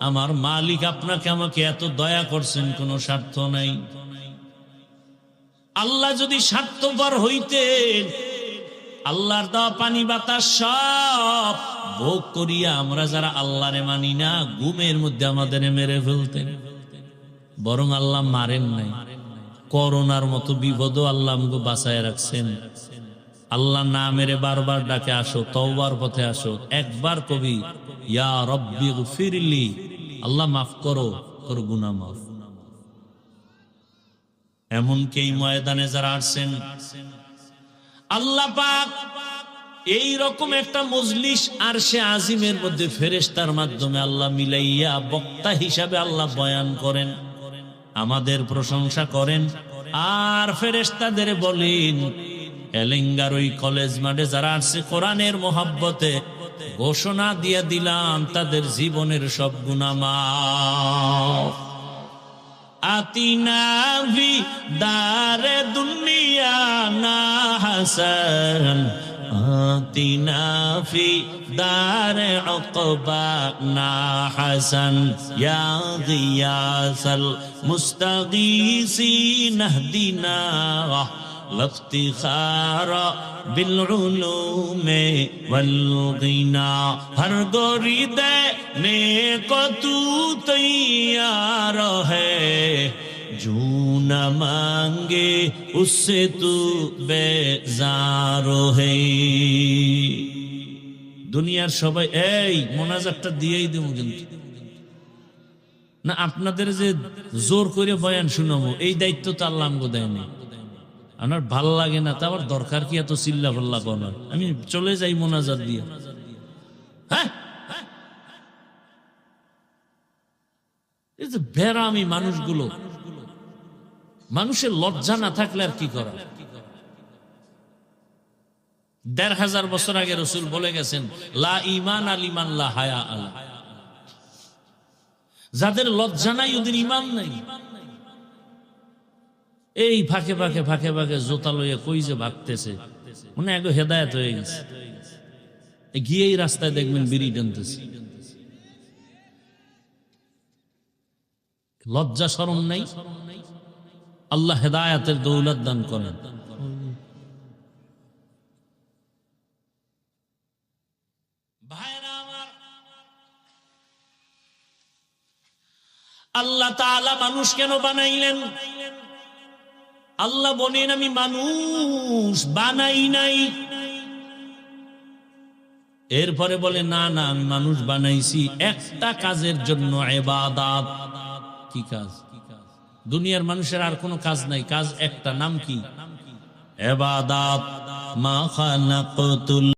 আমার মালিক আপনাকে আমাকে এত দয়া করছেন, কোনো স্বার্থ নাই। আল্লাহ যদি স্বার্থপর হইতেন, আল্লাহর দেওয়া পানি বাতাস সব ভোগ করিয়া আমরা যারা আল্লাহরে মানি না, ঘুমের মধ্যে আমাদের মেরে ফেলতেন। বরং আল্লাহ মারেন নাই। করোনার মতো বিপদও আল্লাহ আমাকে বাঁচায় রাখছেন। আল্লাহ না মেরে বারবার ডাকে, আসো তওবার পথে আসো। একবার কবি ইয়া রব্বি গফিরলি, আল্লাহ মাফ করো, তোর গুনাহ মাফ। এমনকি এই ময়দানে যারা আসছেন, আল্লাহ পাক এই রকম একটা মজলিস আরশে আজিমের মধ্যে ফেরেশতার মাধ্যমে আল্লাহ মিলাইয়া বক্তা হিসাবে আল্লাহ বয়ান করেন, আমাদের প্রশংসা করেন। আর ফেরেশতাদের বলেন, এলেঙ্গার ওই কলেজ মাঠে যারা আসছে কোরআনের মোহাব্বতে, ঘোষণা দিয়ে দিলাম তাদের জীবনের সব গুনাহ মাফ। আতিনা ভি দারে দুনিয়া না হাসান, আতিনা ফি দারে উকবা না হাসান, ইয়া গিয়াসাল মুস্তাগীসিন ইহদিনা লফতিখারা বিল উলুমে ওয়াল গিনা। হর গোরি দেনে কো তু তৈয়ার হ্যায়, जो न मांगे उससे तू बेजार है। দুনিয়ার সবাই এই মোনাজাতটা দিয়েই দেবো, কিন্তু না আপনাদের যে জোর করে বয়ান শুনাবো এই দায়িত্ব তো আল্লাহ আমাকে দেয়নি। আমার ভাল লাগে না, তা আবার দরকার কি এত চিল্লা পাল্লা করার? আমি চলে যাই মোনাজাত দিয়ে। হ্যাঁ, এই যে বেরামি মানুষগুলো, মানুষের লজ্জা না থাকলে আর কি করা? ১৫০০ বছর আগে রাসূল বলে গেছেন, লা ঈমান লিমান লা হায়া আলা। যাদের লজ্জা নাই ওদের ঈমান নাই। এই ফাঁকে ফাঁকে ফাঁকে ফাঁকে জোতা লইয়া কই যে ভাগতেছে, মনে এক হেদায়েত হয়ে গেছে। গিয়েই রাস্তায় দেখবেন বিড়ি টানতেছে। লজ্জা শরম নাই। আল্লাহ হেদায়েতের দৌলত দান করেন। ভাইরা আমার, আল্লাহ তাআলা মানুষ কেন বানাইলেন? আল্লাহ বলেন, আমি মানুষ বানাই নাই। এরপরে বলে, না না, আমি মানুষ বানাইছি একটা কাজের জন্য, ইবাদত। কি কাজ? দুনিয়ার মানুষের আর কোনো কাজ নাই, কাজ একটা, নাম কি? ইবাদত। মা খালাকতুল